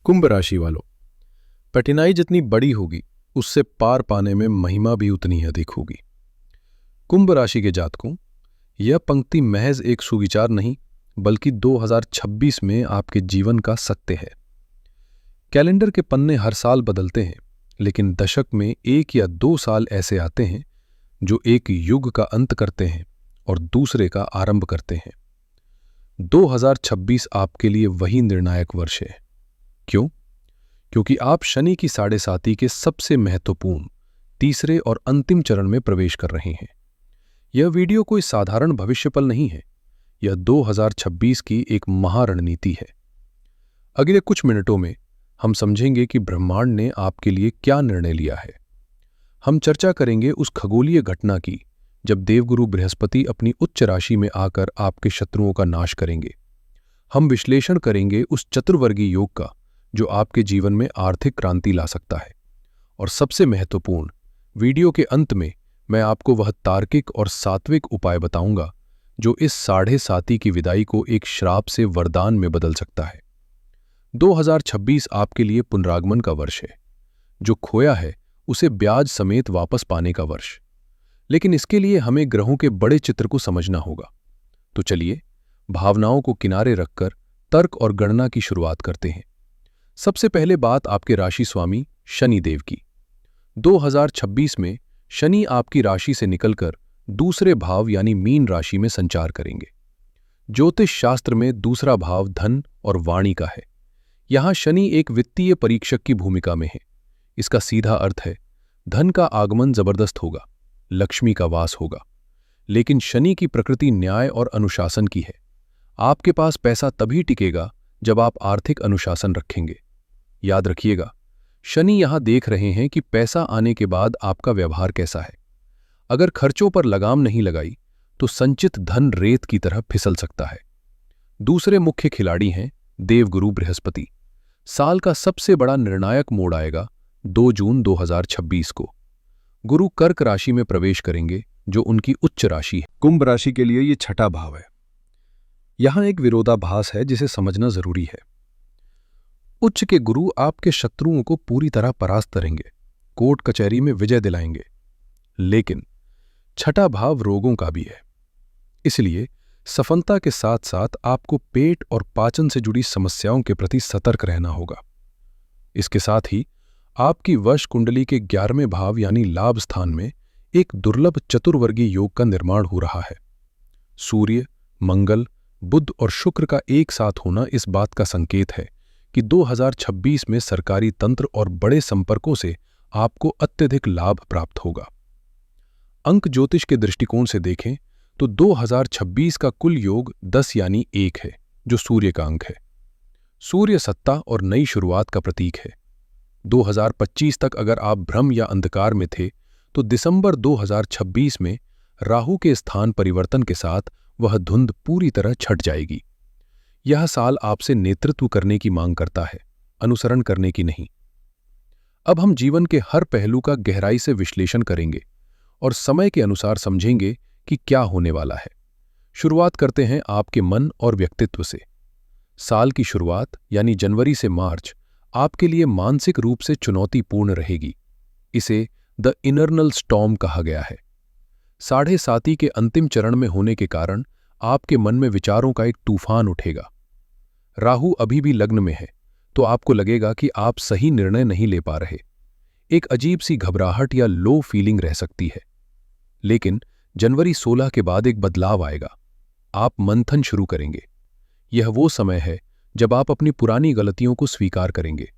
कुंभ राशि वालों, कठिनाई जितनी बड़ी होगी उससे पार पाने में महिमा भी उतनी ही अधिक होगी। कुंभ राशि के जातकों, यह पंक्ति महज एक सुविचार नहीं बल्कि 2026 में आपके जीवन का सत्य है। कैलेंडर के पन्ने हर साल बदलते हैं, लेकिन दशक में 1 या 2 साल ऐसे आते हैं जो एक युग का अंत करते हैं और दूसरे का आरंभ करते हैं। 2026 आपके लिए वही निर्णायक वर्ष है। क्यों? क्योंकि आप शनि की 7.5 के सबसे महत्वपूर्ण तीसरे और अंतिम चरण में प्रवेश कर रहे हैं। यह वीडियो कोई साधारण भविष्यफल नहीं है, यह 2026 की एक महारणनीति है। अगले कुछ मिनटों में हम समझेंगे कि ब्रह्मांड ने आपके लिए क्या निर्णय लिया है। हम चर्चा करेंगे उस खगोलीय घटना की जब देवगुरु बृहस्पति अपनी उच्च राशि में आकर आपके शत्रुओं का नाश करेंगे। हम विश्लेषण करेंगे उस चतुर्वर्गीय योग का जो आपके जीवन में आर्थिक क्रांति ला सकता है। और सबसे महत्वपूर्ण, वीडियो के अंत में मैं आपको वह तार्किक और सात्विक उपाय बताऊंगा जो इस 7.5 की विदाई को एक श्राप से वरदान में बदल सकता है। 2026 आपके लिए पुनरागमन का वर्ष है। जो खोया है उसे ब्याज समेत वापस पाने का वर्ष। लेकिन इसके लिए हमें ग्रहों के बड़े चित्र को समझना होगा। तो चलिए भावनाओं को किनारे रखकर तर्क और गणना की शुरुआत करते हैं। सबसे पहले बात आपके राशि स्वामी शनि देव की। 2026 में शनि आपकी राशि से निकलकर दूसरे भाव यानी मीन राशि में संचार करेंगे। ज्योतिष शास्त्र में दूसरा भाव धन और वाणी का है। यहां शनि एक वित्तीय परीक्षक की भूमिका में है। इसका सीधा अर्थ है धन का आगमन जबरदस्त होगा, लक्ष्मी का वास होगा। लेकिन शनि की प्रकृति न्याय और अनुशासन की है। आपके पास पैसा तभी टिकेगा जब आप आर्थिक अनुशासन रखेंगे। याद रखिएगा, शनि यहां देख रहे हैं कि पैसा आने के बाद आपका व्यवहार कैसा है। अगर खर्चों पर लगाम नहीं लगाई तो संचित धन रेत की तरह फिसल सकता है। दूसरे मुख्य खिलाड़ी हैं देवगुरु बृहस्पति। साल का सबसे बड़ा निर्णायक मोड़ आएगा 2 जून 2026 को। गुरु कर्क राशि में प्रवेश करेंगे जो उनकी उच्च राशि है। कुंभ राशि के लिए यह छठा भाव है। यहां एक विरोधाभास है जिसे समझना जरूरी है। उच्च के गुरु आपके शत्रुओं को पूरी तरह परास्त करेंगे, कोर्ट कचहरी में विजय दिलाएंगे। लेकिन छठा भाव रोगों का भी है। इसलिए सफलता के साथ साथ आपको पेट और पाचन से जुड़ी समस्याओं के प्रति सतर्क रहना होगा। इसके साथ ही आपकी वश कुंडली के 11वें भाव यानी लाभ स्थान में एक दुर्लभ चतुर्वर्गीय योग का निर्माण हो रहा है। सूर्य, मंगल, बुध और शुक्र का एक साथ होना इस बात का संकेत है कि 2026 में सरकारी तंत्र और बड़े संपर्कों से आपको अत्यधिक लाभ प्राप्त होगा। अंक ज्योतिष के दृष्टिकोण से देखें तो 2026 का कुल योग 10 यानी 1 है, जो सूर्य का अंक है। सूर्य सत्ता और नई शुरुआत का प्रतीक है। 2025 तक अगर आप भ्रम या अंधकार में थे तो दिसंबर 2026 में राहु के स्थान परिवर्तन के साथ वह धुंध पूरी तरह छट जाएगी। यह साल आपसे नेतृत्व करने की मांग करता है, अनुसरण करने की नहीं। अब हम जीवन के हर पहलू का गहराई से विश्लेषण करेंगे और समय के अनुसार समझेंगे कि क्या होने वाला है। शुरुआत करते हैं आपके मन और व्यक्तित्व से। साल की शुरुआत यानी जनवरी से मार्च आपके लिए मानसिक रूप से चुनौतीपूर्ण रहेगी। इसे द इनर्नल स्टॉर्म कहा गया है। 7.5 के अंतिम चरण में होने के कारण आपके मन में विचारों का एक तूफान उठेगा। राहु अभी भी लग्न में है तो आपको लगेगा कि आप सही निर्णय नहीं ले पा रहे। एक अजीब सी घबराहट या लो फीलिंग रह सकती है। लेकिन जनवरी 16 के बाद एक बदलाव आएगा। आप मंथन शुरू करेंगे। यह वो समय है जब आप अपनी पुरानी गलतियों को स्वीकार करेंगे।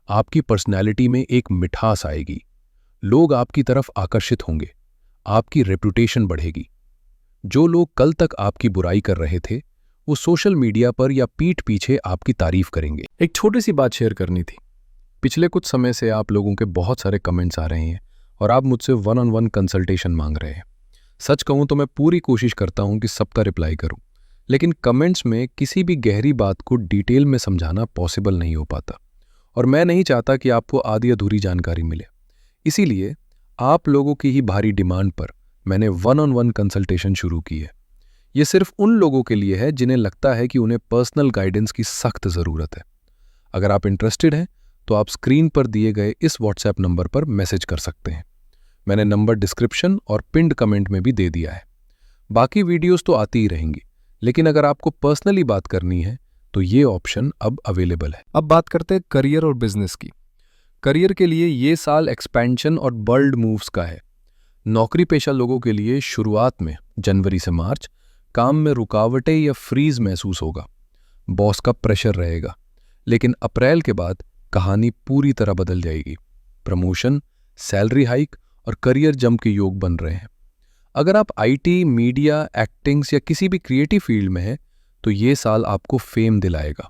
आपकी पर्सनैलिटी में एक मिठास आएगी। लोग आपकी तरफ आकर्षित होंगे। आपकी रेपुटेशन बढ़ेगी। जो लोग कल तक आपकी बुराई कर रहे थे वो सोशल मीडिया पर या पीठ पीछे आपकी तारीफ करेंगे। एक छोटी सी बात शेयर करनी थी। पिछले कुछ समय से आप लोगों के बहुत सारे कमेंट्स आ रहे हैं और आप मुझसे 1-on-1 कंसल्टेशन मांग रहे हैं। सच कहूं तो मैं पूरी कोशिश करता हूं कि सबका रिप्लाई करूं, लेकिन कमेंट्स में किसी भी गहरी बात को डिटेल में समझाना पॉसिबल नहीं हो पाता और मैं नहीं चाहता कि आपको आधी अधूरी जानकारी मिले। इसीलिए आप लोगों की ही भारी डिमांड पर मैंने 1-on-1 कंसल्टेशन शुरू की है। ये सिर्फ उन लोगों के लिए है जिन्हें लगता है कि उन्हें पर्सनल गाइडेंस की सख्त ज़रूरत है। अगर आप इंटरेस्टेड हैं तो आप स्क्रीन पर दिए गए इस व्हाट्सएप नंबर पर मैसेज कर सकते हैं। मैंने नंबर डिस्क्रिप्शन और पिंड कमेंट में भी दे दिया है। बाकी वीडियोस तो आती ही रहेंगी, लेकिन अगर आपको पर्सनली बात करनी है तो ये ऑप्शन अब अवेलेबल है। अब बात करते हैं करियर और बिजनेस की। करियर के लिए ये साल एक्सपेंशन और बोल्ड मूव्स का है। नौकरी पेशा लोगों के लिए शुरुआत में जनवरी से मार्च काम में रुकावटें या फ्रीज महसूस होगा, बॉस का प्रेशर रहेगा, लेकिन अप्रैल के बाद कहानी पूरी तरह बदल जाएगी। प्रमोशन, सैलरी हाइक और करियर जंप के योग बन रहे हैं। अगर आप आईटी, मीडिया, एक्टिंग्स या किसी भी क्रिएटिव फील्ड में हैं तो ये साल आपको फेम दिलाएगा।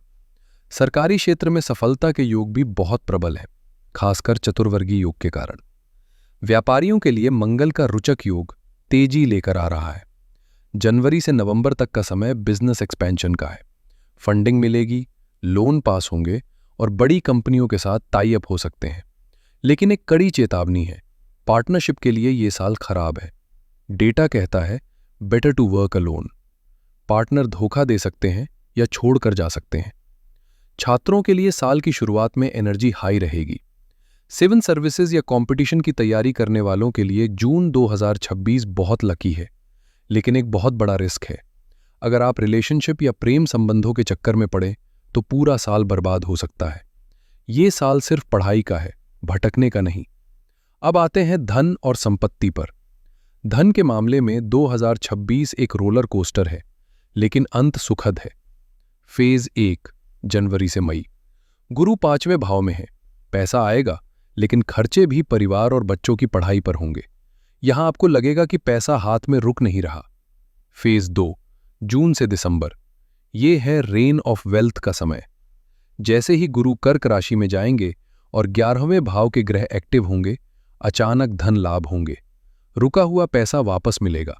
सरकारी क्षेत्र में सफलता के योग भी बहुत प्रबल है, खासकर चतुर्वर्गीय योग के कारण। व्यापारियों के लिए मंगल का रुचक योग तेजी लेकर आ रहा है। जनवरी से नवंबर तक का समय बिजनेस एक्सपेंशन का है। फंडिंग मिलेगी, लोन पास होंगे और बड़ी कंपनियों के साथ टाई अप हो सकते हैं। लेकिन एक कड़ी चेतावनी है, पार्टनरशिप के लिए ये साल खराब है। डेटा कहता है better to work alone. Partner धोखा दे सकते हैं या छोड़कर जा सकते हैं। छात्रों के लिए साल की शुरुआत में एनर्जी हाई रहेगी। सिविल सर्विसेज या कंपटीशन की तैयारी करने वालों के लिए जून 2026 बहुत लकी है, लेकिन एक बहुत बड़ा रिस्क है। अगर आप रिलेशनशिप या प्रेम संबंधों के चक्कर में पड़े तो पूरा साल बर्बाद हो सकता है। ये साल सिर्फ पढ़ाई का है, भटकने का नहीं। अब आते हैं धन और संपत्ति पर। धन के मामले में 2026 एक रोलर कोस्टर है, लेकिन अंत सुखद है। फेज 1 जनवरी से मई। गुरु 5वें भाव में है। पैसा आएगा, लेकिन खर्चे भी परिवार और बच्चों की पढ़ाई पर होंगे। यहां आपको लगेगा कि पैसा हाथ में रुक नहीं रहा। फेज 2 जून से दिसंबर। ये है रेन ऑफ वेल्थ का समय। जैसे ही गुरु कर्क राशि में जाएंगे और 11वें भाव के ग्रह एक्टिव होंगे, अचानक धन लाभ होंगे। रुका हुआ पैसा वापस मिलेगा।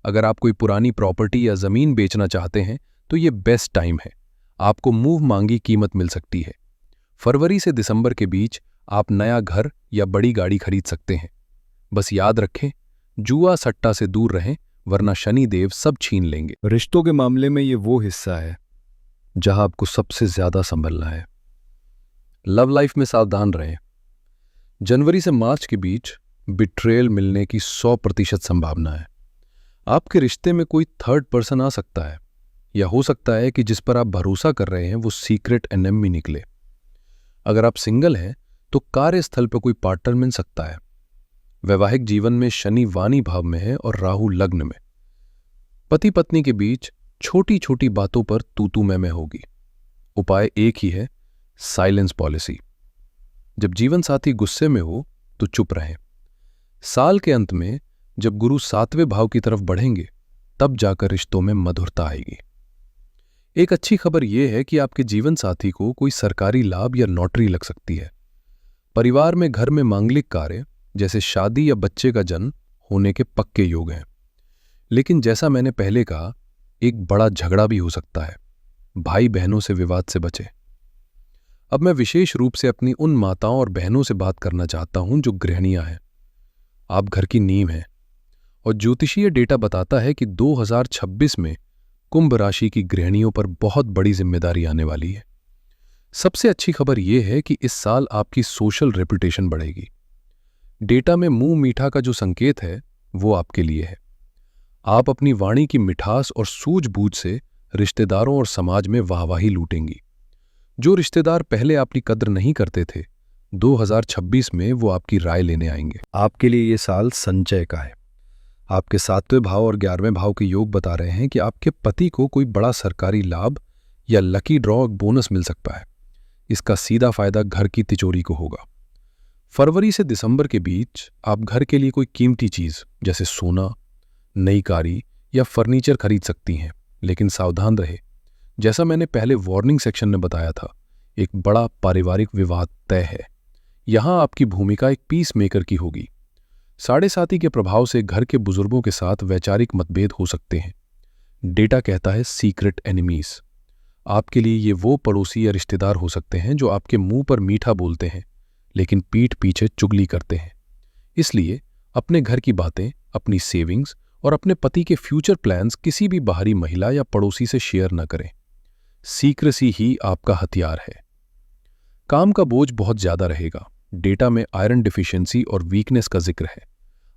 अगर आप कोई पुरानी प्रॉपर्टी या जमीन बेचना चाहते हैं तो ये बेस्ट टाइम है। आपको मुंह मांगी कीमत मिल सकती है। फरवरी से दिसंबर के बीच आप नया घर या बड़ी गाड़ी खरीद सकते हैं। बस याद रखें, जुआ सट्टा से दूर रहें, वरना शनि देव सब छीन लेंगे। रिश्तों के मामले में ये वो हिस्सा है जहां आपको सबसे ज्यादा संभलना है। लव लाइफ में सावधान रहें। जनवरी से मार्च के बीच बिट्रेयल मिलने की 100% संभावना है। आपके रिश्ते में कोई थर्ड पर्सन आ सकता है, या हो सकता है कि जिस पर आप भरोसा कर रहे हैं वो सीक्रेट एनिमी निकले। अगर आप सिंगल हैं तो कार्यस्थल पर कोई पार्टनर मिल सकता है। वैवाहिक जीवन में शनि वाणी भाव में है और राहु लग्न में। पति पत्नी के बीच छोटी छोटी बातों पर तू मैं होगी। उपाय एक ही है, साइलेंस पॉलिसी। जब जीवन साथी गुस्से में हो तो चुप रहें। साल के अंत में जब गुरु 7वें भाव की तरफ बढ़ेंगे, तब जाकर रिश्तों में मधुरता आएगी। एक अच्छी खबर यह है कि आपके जीवन साथी को कोई सरकारी लाभ या लॉटरी लग सकती है। परिवार में घर में मांगलिक कार्य जैसे शादी या बच्चे का जन्म होने के पक्के योग हैं। लेकिन जैसा मैंने पहले कहा, एक बड़ा झगड़ा भी हो सकता है। भाई बहनों से विवाद से बचें। अब मैं विशेष रूप से अपनी उन माताओं और बहनों से बात करना चाहता हूं जो गृहिणियां हैं। आप घर की नींव हैं और ज्योतिषीय डेटा बताता है कि 2026 में कुंभ राशि की गृहिणियों पर बहुत बड़ी जिम्मेदारी आने वाली है। सबसे अच्छी खबर यह है कि इस साल आपकी सोशल रेपुटेशन बढ़ेगी। डेटा में मुंह मीठा का जो संकेत है वो आपके लिए है। आप अपनी वाणी की मिठास और सूझबूझ से रिश्तेदारों और समाज में वाहवाही लूटेंगी। जो रिश्तेदार पहले आपकी कद्र नहीं करते थे, 2026 में वो आपकी राय लेने आएंगे। आपके लिए ये साल संचय का है। आपके 7वें भाव और 11वें भाव के योग बता रहे हैं कि आपके पति को कोई बड़ा सरकारी लाभ या लकी ड्रॉ बोनस मिल सकता है। इसका सीधा फायदा घर की तिजोरी को होगा। फरवरी से दिसंबर के बीच आप घर के लिए कोई कीमती चीज जैसे सोना, नई कारी या फर्नीचर खरीद सकती हैं, लेकिन सावधान रहे। जैसा मैंने पहले वार्निंग सेक्शन में बताया था, एक बड़ा पारिवारिक विवाद तय है। यहां आपकी भूमिका एक पीस मेकर की होगी। साढ़े साती के प्रभाव से घर के बुजुर्गों के साथ वैचारिक मतभेद हो सकते हैं। डेटा कहता है सीक्रेट एनिमीज। आपके लिए ये वो पड़ोसी या रिश्तेदार हो सकते हैं जो आपके मुंह पर मीठा बोलते हैं, लेकिन पीठ पीछे चुगली करते हैं। इसलिए अपने घर की बातें, अपनी सेविंग्स और अपने पति के फ्यूचर प्लान्स किसी भी बाहरी महिला या पड़ोसी से शेयर न करें। सीक्रेसी ही आपका हथियार है। काम का बोझ बहुत ज्यादा रहेगा। डेटा में आयरन डिफिशियंसी और वीकनेस का जिक्र है।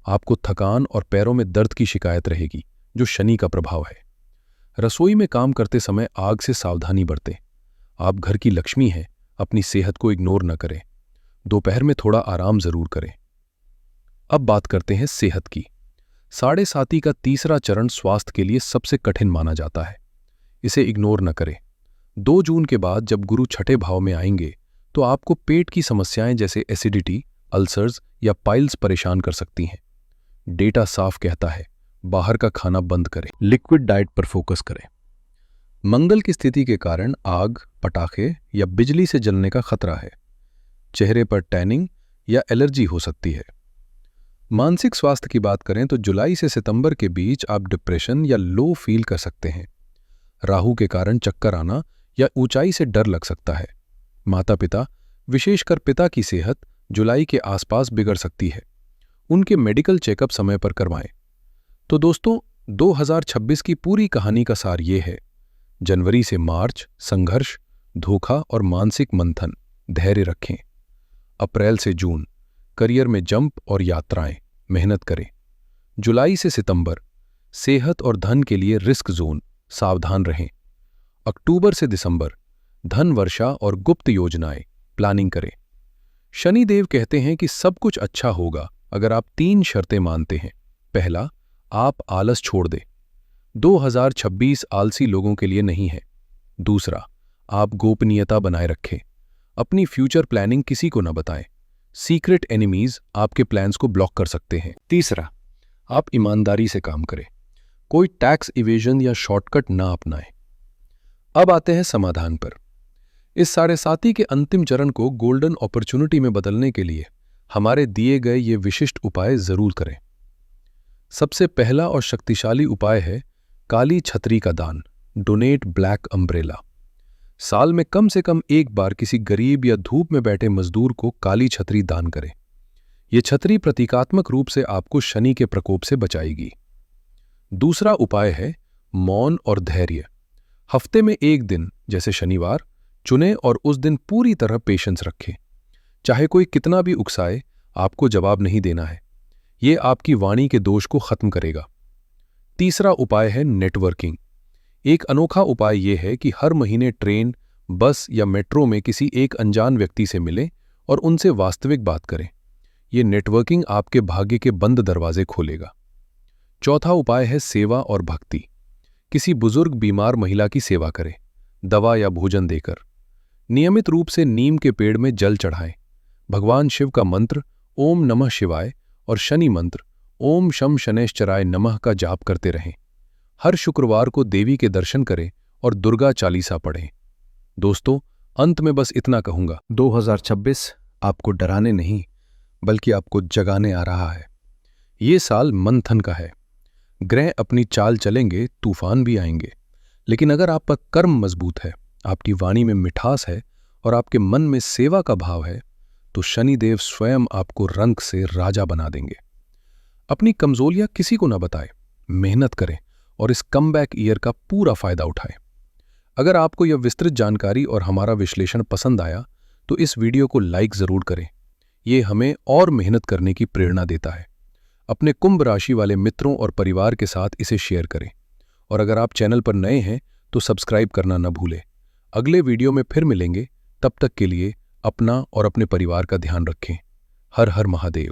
आपको थकान और पैरों में दर्द की शिकायत रहेगी, जो शनि का प्रभाव है। रसोई में काम करते समय आग से सावधानी बरतें। आप घर की लक्ष्मी हैं, अपनी सेहत को इग्नोर न करें। दोपहर में थोड़ा आराम जरूर करें। अब बात करते हैं सेहत की। साढ़े साती का तीसरा चरण स्वास्थ्य के लिए सबसे कठिन माना जाता है। इसे इग्नोर न करें। 2 जून के बाद जब गुरु छठे भाव में आएंगे तो आपको पेट की समस्याएं जैसे एसिडिटी, अल्सर्स या पाइल्स परेशान कर सकती हैं। डेटा साफ कहता है, बाहर का खाना बंद करें, लिक्विड डाइट पर फोकस करें। मंगल की स्थिति के कारण आग, पटाखे या बिजली से जलने का खतरा है। चेहरे पर टैनिंग या एलर्जी हो सकती है। मानसिक स्वास्थ्य की बात करें तो जुलाई से सितंबर के बीच आप डिप्रेशन या लो फील कर सकते हैं। राहु के कारण चक्कर आना या ऊंचाई से डर लग सकता है। माता पिता, विशेषकर पिता की सेहत जुलाई के आसपास बिगड़ सकती है। उनके मेडिकल चेकअप समय पर करवाएं। तो दोस्तों, 2026 की पूरी कहानी का सार ये है: जनवरी से मार्च संघर्ष, धोखा और मानसिक मंथन, धैर्य रखें। अप्रैल से जून करियर में जंप और यात्राएं, मेहनत करें। जुलाई से सितंबर सेहत और धन के लिए रिस्क जोन, सावधान रहें। अक्टूबर से दिसंबर धन वर्षा और गुप्त योजनाएं, प्लानिंग करें। शनिदेव कहते हैं कि सब कुछ अच्छा होगा अगर आप 3 शर्तें मानते हैं। पहला, आप आलस छोड़ दें। 2026 आलसी लोगों के लिए नहीं है। दूसरा, आप गोपनीयता बनाए रखें। अपनी फ्यूचर प्लानिंग किसी को न बताएं। सीक्रेट एनिमीज आपके प्लान्स को ब्लॉक कर सकते हैं। तीसरा, आप ईमानदारी से काम करें। कोई टैक्स इवेजन या शॉर्टकट ना अपनाएं। अब आते हैं समाधान पर। इस साढ़े साती के अंतिम चरण को गोल्डन अपॉर्चुनिटी में बदलने के लिए हमारे दिए गए ये विशिष्ट उपाय जरूर करें। सबसे पहला और शक्तिशाली उपाय है काली छतरी का दान, डोनेट ब्लैक अम्ब्रेला। साल में कम से कम एक बार किसी गरीब या धूप में बैठे मजदूर को काली छतरी दान करें। यह छतरी प्रतीकात्मक रूप से आपको शनि के प्रकोप से बचाएगी। दूसरा उपाय है मौन और धैर्य। हफ्ते में एक दिन, जैसे शनिवार, चुनें और उस दिन पूरी तरह पेशेंस रखें। चाहे कोई कितना भी उकसाए, आपको जवाब नहीं देना है। यह आपकी वाणी के दोष को खत्म करेगा। तीसरा उपाय है नेटवर्किंग। एक अनोखा उपाय यह है कि हर महीने ट्रेन, बस या मेट्रो में किसी एक अनजान व्यक्ति से मिलें और उनसे वास्तविक बात करें। यह नेटवर्किंग आपके भाग्य के बंद दरवाजे खोलेगा। चौथा उपाय है सेवा और भक्ति। किसी बुजुर्ग बीमार महिला की सेवा करें, दवा या भोजन देकर। नियमित रूप से नीम के पेड़ में जल चढ़ाएं। भगवान शिव का मंत्र ओम नमः शिवाय और शनि मंत्र ओम शम शनैश्चराय नमः का जाप करते रहें। हर शुक्रवार को देवी के दर्शन करें और दुर्गा चालीसा पढ़ें। दोस्तों, अंत में बस इतना कहूंगा, 2026 आपको डराने नहीं बल्कि आपको जगाने आ रहा है। ये साल मंथन का है। ग्रह अपनी चाल चलेंगे, तूफान भी आएंगे, लेकिन अगर आपका कर्म मजबूत है, आपकी वाणी में मिठास है और आपके मन में सेवा का भाव है, तो शनिदेव स्वयं आपको रंक से राजा बना देंगे। अपनी कमजोरियां किसी को न बताएं, मेहनत करें और इस कमबैक ईयर का पूरा फायदा उठाएं। अगर आपको यह विस्तृत जानकारी और हमारा विश्लेषण पसंद आया तो इस वीडियो को लाइक जरूर करें। यह हमें और मेहनत करने की प्रेरणा देता है। अपने कुंभ राशि वाले मित्रों और परिवार के साथ इसे शेयर करें और अगर आप चैनल पर नए हैं तो सब्सक्राइब करना न भूलें। अगले वीडियो में फिर मिलेंगे। तब तक के लिए अपना और अपने परिवार का ध्यान रखें। हर हर महादेव।